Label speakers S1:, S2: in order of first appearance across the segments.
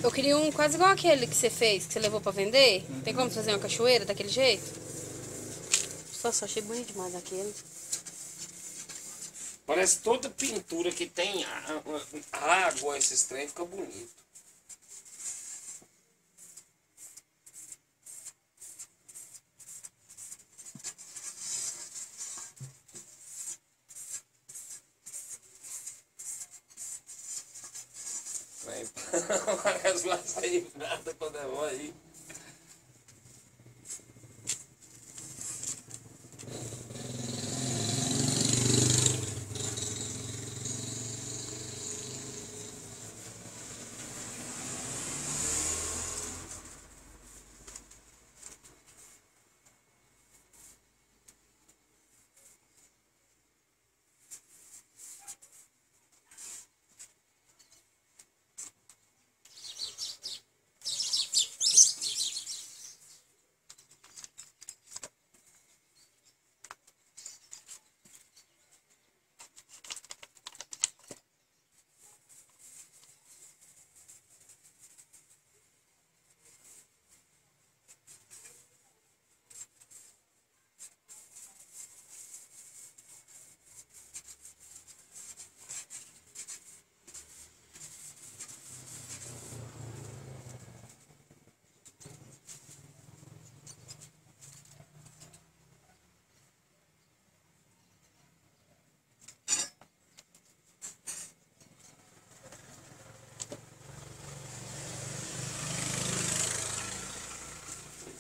S1: Eu queria um quase igual aquele que você fez, que você levou pra vender. Tem como fazer uma cachoeira daquele jeito? Nossa, achei bonito demais aquele.
S2: Parece toda pintura que tem água, esses trem, fica bonito. Mas vai sair nada quando eu vou aí.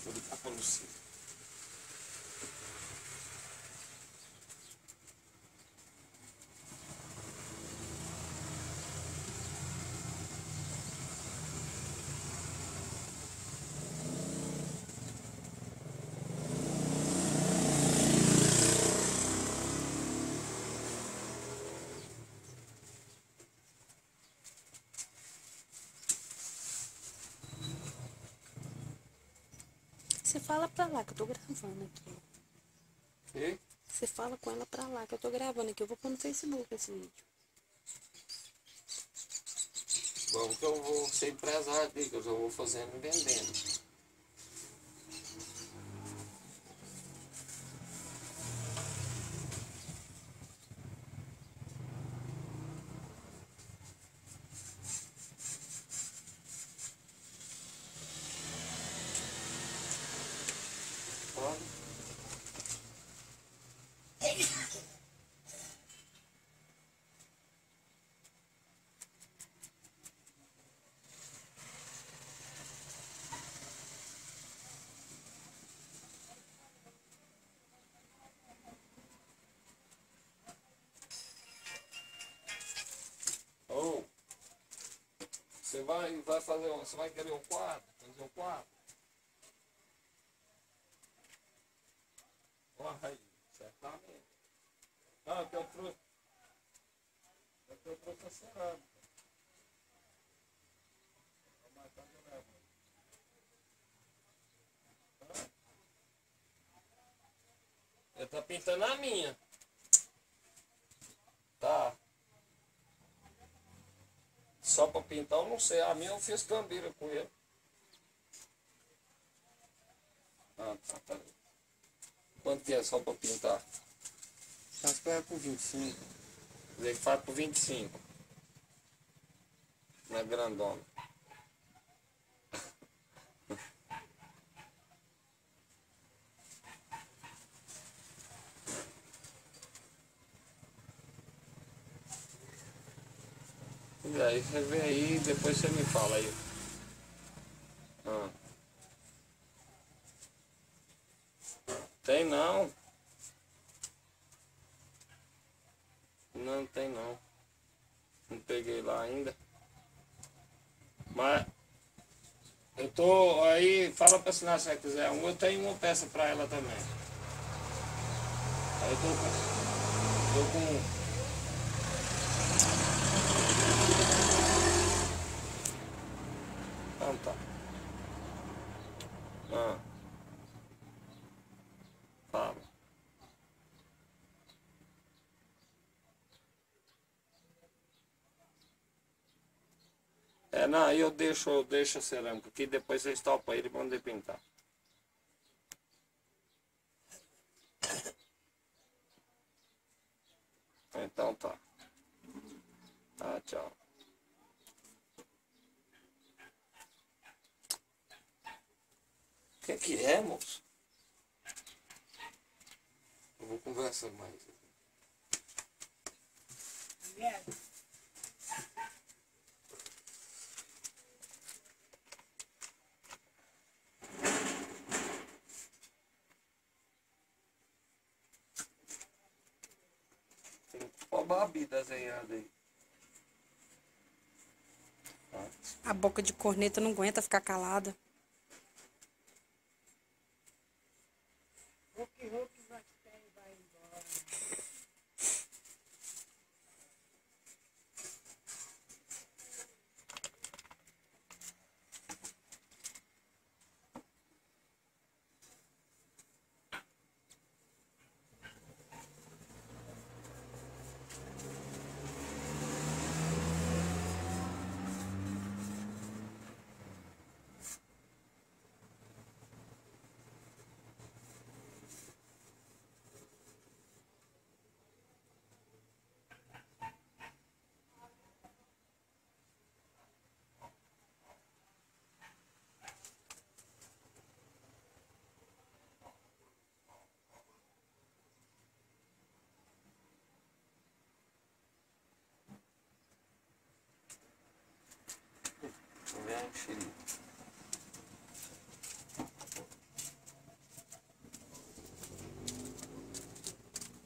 S2: Vou ligar pra Lucia.
S1: Você fala pra lá que eu tô gravando aqui.
S2: E?
S1: Você fala com ela pra lá que eu tô gravando aqui. Eu vou pôr no Facebook esse vídeo.
S2: Vamos que eu vou ser empresário aqui, que eu já vou fazendo e vendendo. Olha. Oh, vai fazer você vai querer um quarto? Fazer um quarto? Olha aí, certamente. Ah, que eu trouxe a cerâmica. Mas tá levando. Ele tá pintando a minha. Tá. Só pra pintar eu não sei. A minha eu fiz cambeira com ele. Ah, tá. Quanto que é só pra pintar? Acho que é por 25. Ele faz por 25. Não é grandona. E aí você vê aí, depois você me fala aí. Ah. Tem não. Não tem não. Não peguei lá ainda. Mas eu tô aí, fala pra assinar se ela quiser. Eu tenho uma peça pra ela também. Aí eu tô com. Então tá. Ah, fala. É, não, aí eu deixo a cerâmica aqui, depois vocês topam ele e mandem pintar. Então tá. Tá, tchau. O que é, moço? Eu vou conversar mais. Tem uma Babi desenhada aí.
S1: A boca de corneta não aguenta ficar calada.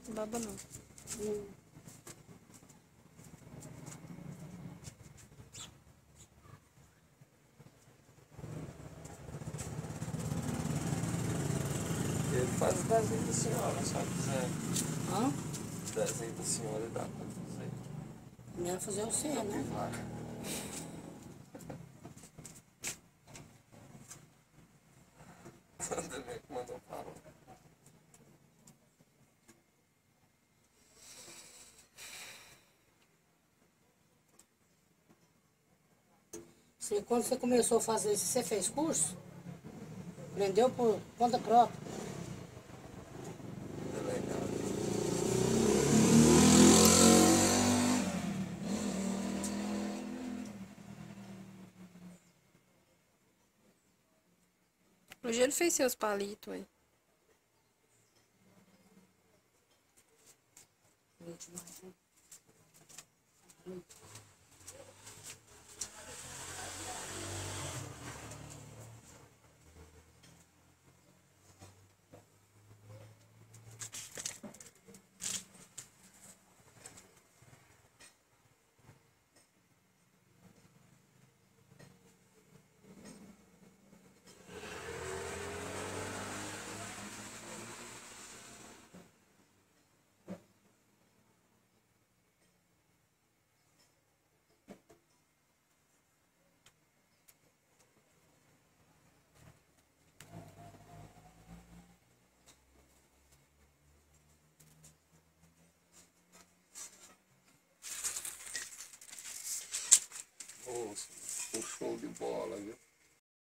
S1: Baba não.
S2: Ele faz o desenho da senhora, sabe dizer?
S1: Hã?
S2: O desenho da senhora dá pra fazer.
S1: Melhor fazer o C, né?
S2: Vai. Também que mandou parar.
S3: Quando você começou a fazer isso, você fez curso? Aprendeu por conta própria?
S2: Delegado.
S1: Hoje ele fez seus palitos, aí.
S2: Moço, um show de bola, viu?